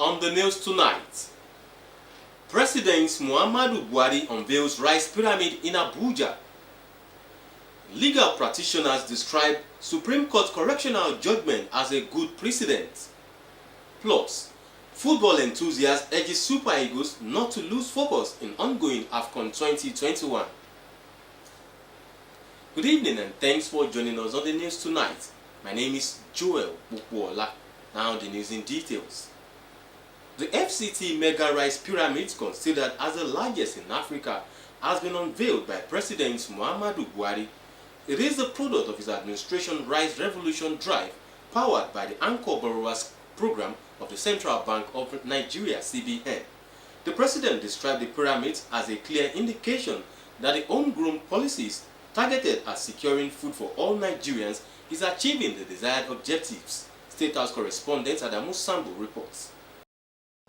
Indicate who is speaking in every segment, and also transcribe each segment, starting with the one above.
Speaker 1: On the news tonight, President Muhammadu Buhari unveils rice pyramid in Abuja. Legal practitioners describe Supreme Court correctional judgment as a good precedent. Plus, football enthusiasts urge Super Eagles not to lose focus in ongoing AFCON 2021. Good evening and thanks for joining us on the news tonight. My name is Joel Bukwola. Now the news in details. The FCT Mega Rice Pyramid, considered as the largest in Africa, has been unveiled by President Muhammadu Buhari. It is the product of his administration Rice Revolution Drive, powered by the Anchor Borrowers Program of the Central Bank of Nigeria (CBN). The president described the pyramid as a clear indication that the homegrown policies targeted at securing food for all Nigerians is achieving the desired objectives. State House correspondent Adamu Sambo reports.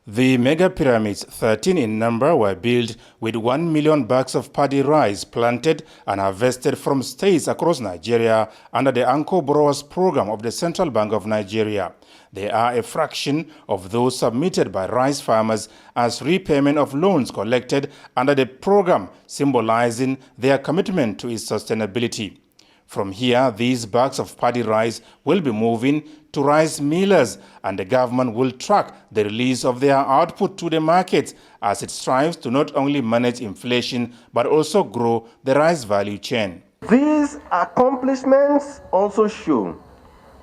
Speaker 2: The mega pyramids, 13 in number, were built with 1 million bags of paddy rice planted and harvested from states across Nigeria under the Anchor Borrowers Program of the Central Bank of Nigeria. They are a fraction of those submitted by rice farmers as repayment of loans collected under the program, symbolizing their commitment to its sustainability. From here, these bags of paddy rice will be moving to rice millers, and the government will track the release of their output to the market as it strives to not only manage inflation but also grow the rice value chain.
Speaker 3: These accomplishments also show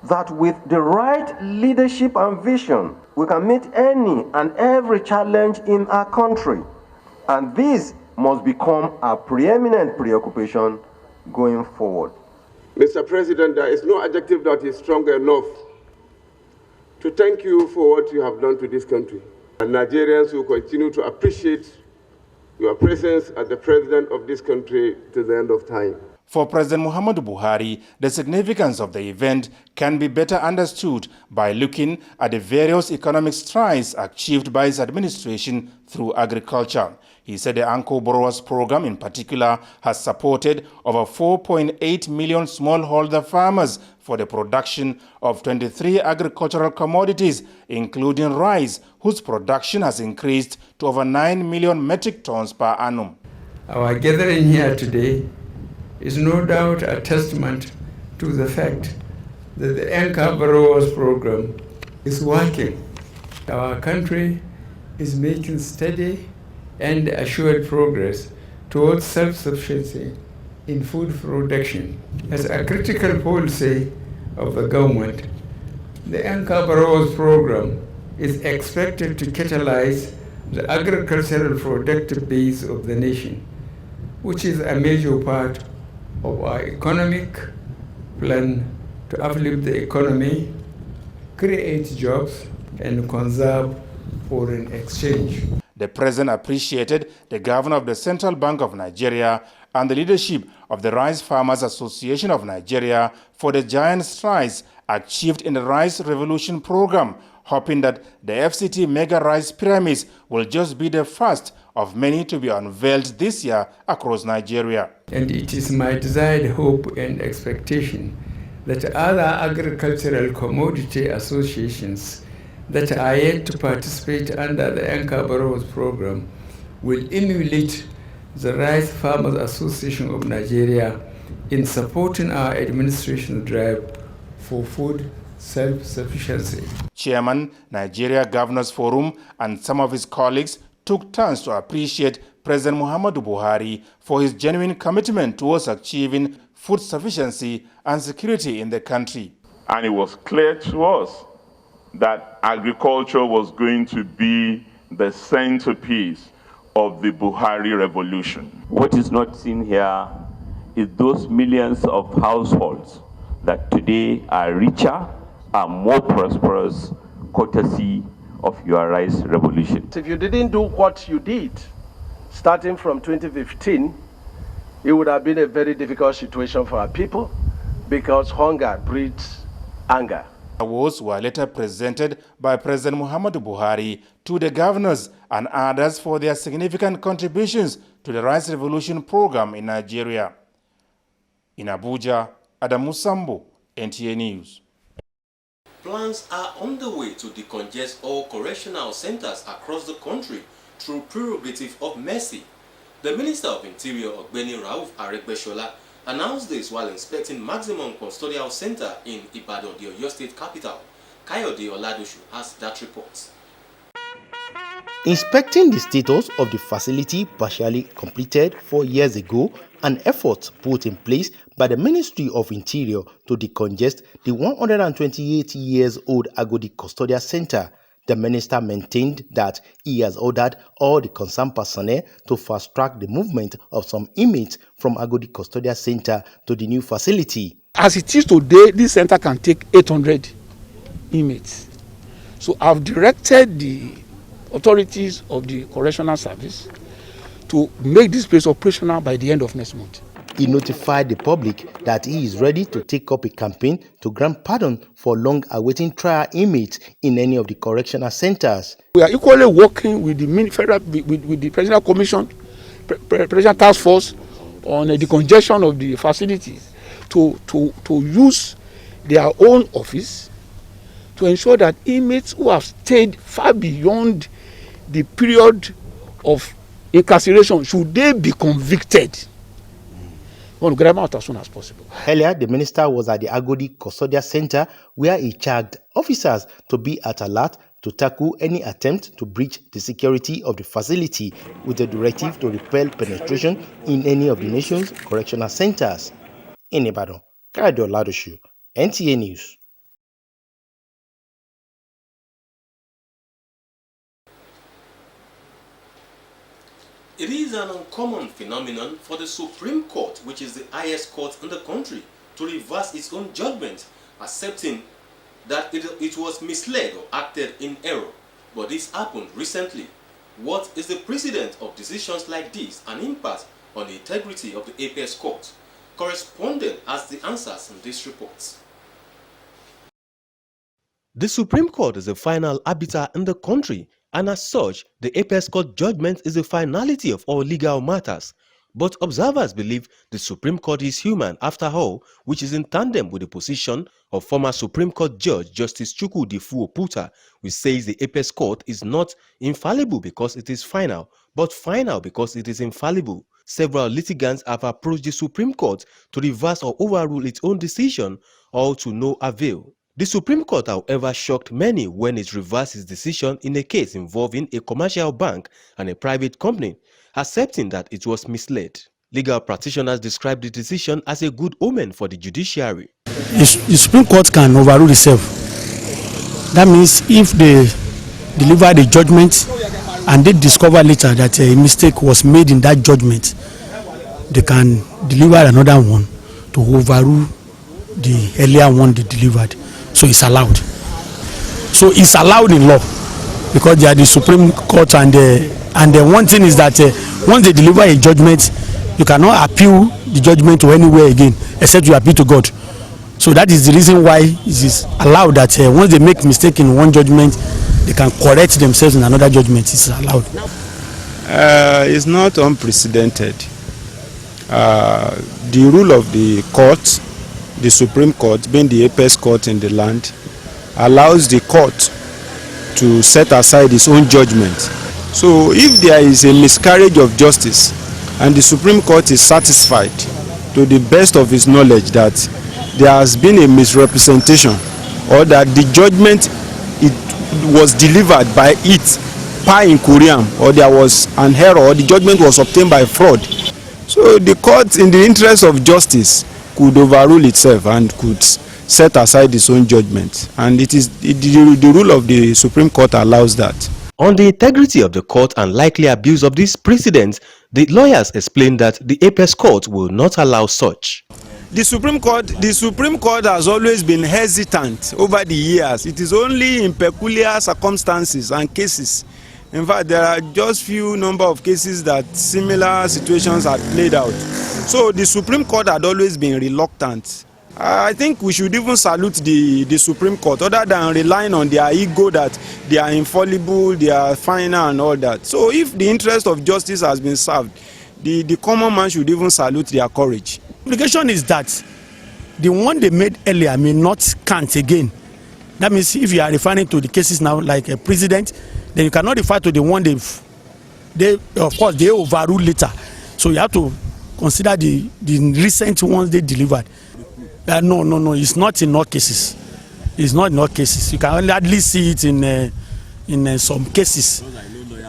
Speaker 3: that with the right leadership and vision, we can meet any and every challenge in our country. And this must become a preeminent preoccupation going forward.
Speaker 4: Mr. President, there is no adjective that is strong enough to thank you for what you have done to this country. And Nigerians will continue to appreciate your presence as the president of this country to the end of time.
Speaker 2: For President Muhammadu Buhari, the significance of the event can be better understood by looking at the various economic strides achieved by his administration through agriculture. He said the Anchor Borrowers Program in particular has supported over 4.8 million smallholder farmers for the production of 23 agricultural commodities, including rice, whose production has increased to over 9 million metric tons per annum.
Speaker 5: Our gathering here today is no doubt a testament to the fact that the Anchor Borrowers Program is working. Our country is making steady and assured progress towards self-sufficiency in food production. As a critical policy of the government, the Anchor Borrowers Program is expected to catalyze the agricultural productive base of the nation, which is a major part of our economic plan to uplift the economy, create jobs, and conserve foreign exchange.
Speaker 2: The president appreciated the governor of the Central Bank of Nigeria and the leadership of the Rice Farmers Association of Nigeria for the giant strides achieved in the Rice Revolution Program, hoping that the FCT Mega Rice Pyramids will just be the first of many to be unveiled this year across Nigeria.
Speaker 5: And it is my desired hope and expectation that other agricultural commodity associations that are yet to participate under the Anchor Borrowers Program will emulate the Rice Farmers Association of Nigeria in supporting our administration's drive for food self-sufficiency.
Speaker 2: Chairman, Nigeria Governors Forum, and some of his colleagues took turns to appreciate President Muhammadu Buhari for his genuine commitment towards achieving food sufficiency and security in the country.
Speaker 6: And it was clear to us that agriculture was going to be the centerpiece of the Buhari revolution.
Speaker 7: What is not seen here is those millions of households that today are richer, are more prosperous, courtesy of your rice revolution.
Speaker 3: If you didn't do what you did, starting from 2015, it would have been a very difficult situation for our people because hunger breeds anger.
Speaker 2: Awards were later presented by President Muhammadu Buhari to the governors and others for their significant contributions to the Rice Revolution Program in Nigeria. In Abuja, Adamu Sambo, NTA News.
Speaker 1: plans are underway to decongest all correctional centers across the country through prerogative of mercy. The Minister of Interior, Ogbeni Rauf Aregbesola, announced this while inspecting Maximum Custodial Center in Ibadan, the Oyo State capital. Kayode Oladoshu has that report.
Speaker 8: Inspecting the status of the facility partially completed 4 years ago, an effort put in place by the Ministry of Interior to decongest the 128-years-old Agodi Custodial Center, the minister maintained that he has ordered all the concerned personnel to fast-track the movement of some inmates from Agodi Custodial Center to the new facility.
Speaker 9: As it is today, this center can take 800 inmates. So I've directed the authorities of the correctional service to make this place operational by the end of next month.
Speaker 8: He notified the public that he is ready to take up a campaign to grant pardon for long-awaiting trial inmates in any of the correctional centers.
Speaker 9: We are equally working with the with the Presidential Commission, Presidential Task Force on the congestion of the facilities to use their own office to ensure that inmates who have stayed far beyond the period of incarceration, should they be convicted, we want to get them out as soon as possible.
Speaker 8: Earlier, the minister was at the Agodi Custodial Center where he charged officers to be at alert to tackle any attempt to breach the security of the facility with a directive to repel penetration in any of the nation's correctional centers. In Ibadan, Kayode Oladoshu, NTA News.
Speaker 1: It is an uncommon phenomenon for the Supreme Court, which is the highest court in the country, to reverse its own judgment, accepting that it was misled or acted in error. But this happened recently. What is the precedent of decisions like this and impact on the integrity of the apex court? Correspondent has the answers in this report. The Supreme Court is the final arbiter in the country, and as such, the apex court judgment is the finality of all legal matters. But observers believe the Supreme Court is human after all, which is in tandem with the position of former Supreme Court Judge Justice Chukwudi Oputa, which says the apex court is not infallible because it is final, but final because it is infallible. Several litigants have approached the Supreme Court to reverse or overrule its own decision, all to no avail. The Supreme Court, however, shocked many when it reversed its decision in a case involving a commercial bank and a private company, accepting that it was misled. Legal practitioners described the decision as a good omen for the judiciary.
Speaker 10: The Supreme Court can overrule itself. That means if they deliver the judgment and they discover later that a mistake was made in that judgment, they can deliver another one to overrule the earlier one they delivered. So it's allowed. So it's allowed in law because they are the Supreme Court, and the one thing is that once they deliver a judgment, you cannot appeal the judgment to anywhere again except you appeal to God. So that is the reason why it is allowed that once they make mistake in one judgment, they can correct themselves in another judgment. It's allowed.
Speaker 2: It's not unprecedented. The rule of the court, the Supreme Court, being the apex court in the land, allows the court to set aside its own judgment. So if there is a miscarriage of justice and the Supreme Court is satisfied to the best of its knowledge that there has been a misrepresentation or that the judgment was delivered by it per inquiriam, or there was an error, or the judgment was obtained by fraud, so the court, in the interest of justice, could overrule itself and could set aside its own judgment, and the rule of the Supreme Court allows that.
Speaker 1: On the integrity of the court and likely abuse of this precedent, the lawyers explained that the apex court will not allow such.
Speaker 2: The Supreme Court has always been hesitant over the years. It is only in peculiar circumstances and cases. In fact, there are just few number of cases that similar situations have played out. So the Supreme Court had always been reluctant. I think we should even salute the Supreme Court, other than relying on their ego that they are infallible, they are final and all that. So if the interest of justice has been served, the common man should even salute their courage.
Speaker 10: The implication is that the one they made earlier may not count again That means if you are referring to the cases now like a president, then you cannot refer to the one they of course they overruled later. So you have to consider the recent ones they delivered. No, it's not in all cases. It's not in all cases. You can hardly see it in some cases.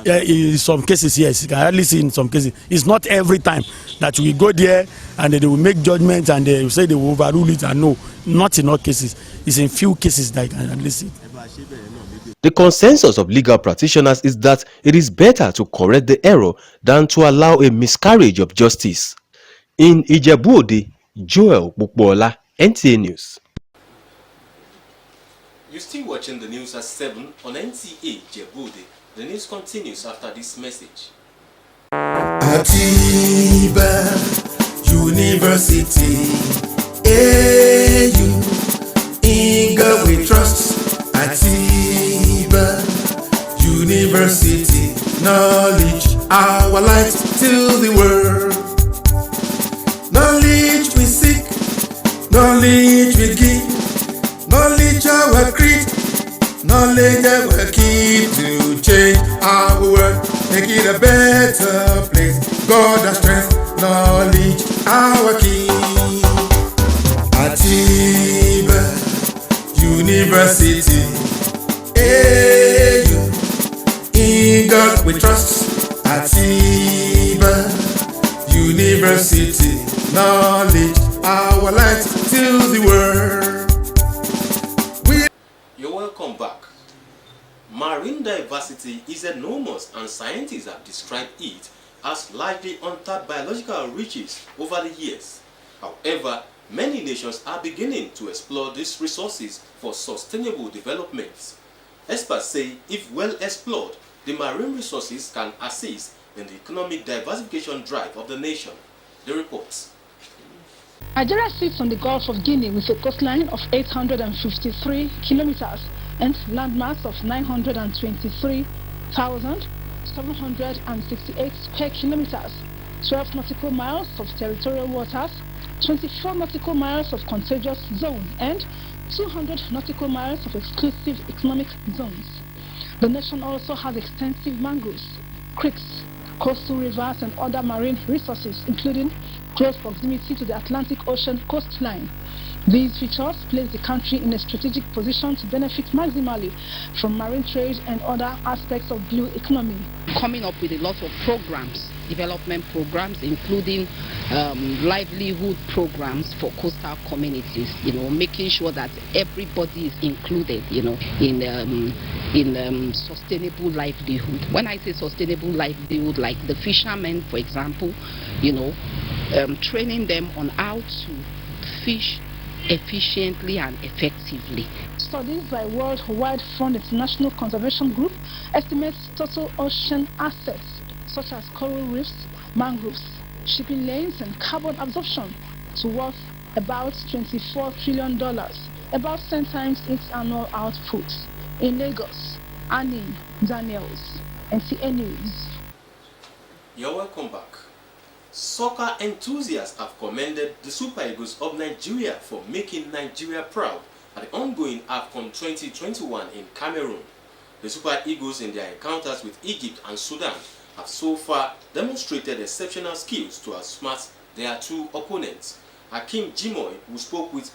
Speaker 10: In some cases, yes, you can hardly see in some cases. It's not every time that we go there and they will make judgments and they will say they will overrule it. And no, not in all cases. It's in few cases that you can hardly see.
Speaker 8: The consensus of legal practitioners is that it is better to correct the error than to allow a miscarriage of justice. In Ijebu ode, Joel Bukbola, NTA News.
Speaker 1: You're still watching the news at 7 on NTA Ijebu ode. The news continues after this message.
Speaker 11: Atiba University, AU, in God we trust. Atiba University, knowledge, our light to the world. Knowledge we seek, knowledge we give, knowledge our creed, knowledge our key to change our world, make it a better place. God has strength, knowledge our key. Atiba University, AU, in God we trust. Atiba University, knowledge, our light to the world.
Speaker 1: You're welcome back. Marine diversity is enormous and scientists have described it as largely untapped biological riches over the years. However, many nations are beginning to explore these resources for sustainable development. Experts say if well explored, the marine resources can assist in the economic diversification drive of the nation. The report.
Speaker 12: Nigeria sits on the Gulf of Guinea with a coastline of 853 kilometers and landmass of 923,768 square kilometers, 12 nautical miles of territorial waters, 24 nautical miles of contiguous zone, and 200 nautical miles of exclusive economic zones. The nation also has extensive mangroves, creeks, coastal rivers, and other marine resources, including close proximity to the Atlantic Ocean coastline. These features place the country in a strategic position to benefit maximally from marine trade and other aspects of blue economy.
Speaker 13: Coming up with a lot of programs, development programs, including livelihood programs for coastal communities, making sure that everybody is included, in sustainable livelihood. When I say sustainable livelihood, like the fishermen, for example, training them on how to fish efficiently and effectively.
Speaker 12: Studies by World Wide Fund International Conservation Group estimates total ocean assets such as coral reefs, mangroves, shipping lanes, and carbon absorption to worth about $24 trillion, about 10 times its annual output. In Lagos, Annie Daniels, NTA News.
Speaker 1: You're welcome back. Soccer enthusiasts have commended the Super Eagles of Nigeria for making Nigeria proud at the ongoing AFCON 2021 in Cameroon. The Super Eagles, in their encounters with Egypt and Sudan, have so far demonstrated exceptional skills to outsmart their two opponents. Hakim Jimoy, who spoke with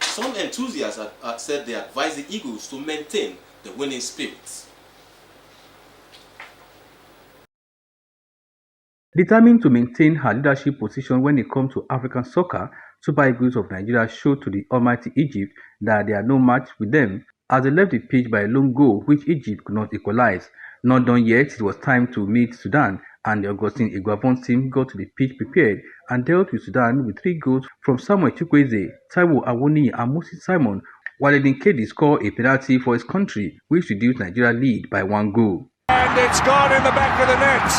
Speaker 1: some enthusiasts, said they advised the Eagles to maintain the winning spirit.
Speaker 14: Determined to maintain her leadership position when it comes to African soccer, Super Eagles of Nigeria showed to the almighty Egypt that they are no match with them as they left the pitch by a lone goal which Egypt could not equalize. Not done yet, it was time to meet Sudan, and the Augustine Iguavon team got to the pitch prepared and dealt with Sudan with 3 goals from Samuel Chukwueze, Taiwo Awoniyi and Moses Simon, while Edin Kedi scored a penalty for his country which reduced Nigeria's lead by 1 goal.
Speaker 15: And it's gone in the back of the net.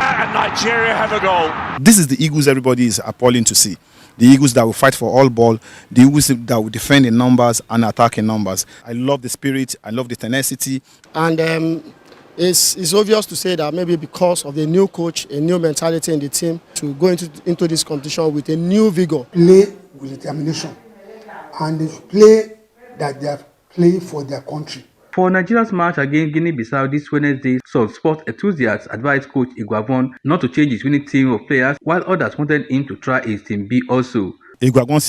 Speaker 15: And Nigeria have a goal.
Speaker 16: This is the Eagles everybody is appalling to see. The Eagles that will fight for all ball, the Eagles that will defend in numbers and attack in numbers. I love the spirit, I love the tenacity.
Speaker 17: And it's obvious to say that maybe because of the new coach, a new mentality in the team, to go into this competition with a new vigor.
Speaker 18: Play with determination and they play that they have played for their country.
Speaker 14: For Nigeria's match against Guinea-Bissau this Wednesday, some sports enthusiasts advised coach Iguavon not to change his winning team of players, while others wanted him to try his team B also.
Speaker 16: Iguavon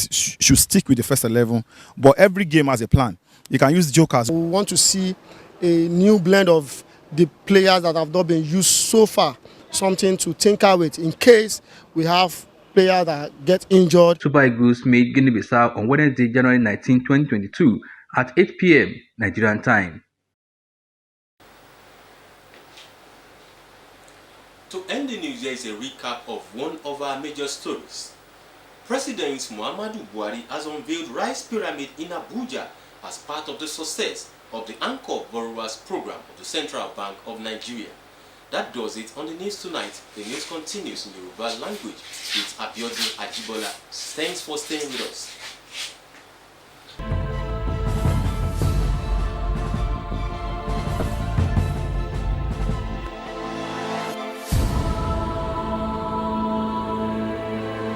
Speaker 16: should stick with the first 11, but every game has a plan. You can use jokers.
Speaker 17: We want to see a new blend of the players that have not been used so far, something to tinker with in case we have players that get injured.
Speaker 14: Super Eagles made Guinea-Bissau on Wednesday, January 19, 2022 at 8 p.m. Nigerian time.
Speaker 1: To end the news, there is a recap of one of our major stories. President Muhammadu Buhari has unveiled Rice Pyramid in Abuja as part of the success of the Anchor Borrowers Program of the Central Bank of Nigeria. That does it on the news tonight. The news continues in Yoruba language with Abiodun Ajibola. Thanks for staying with us.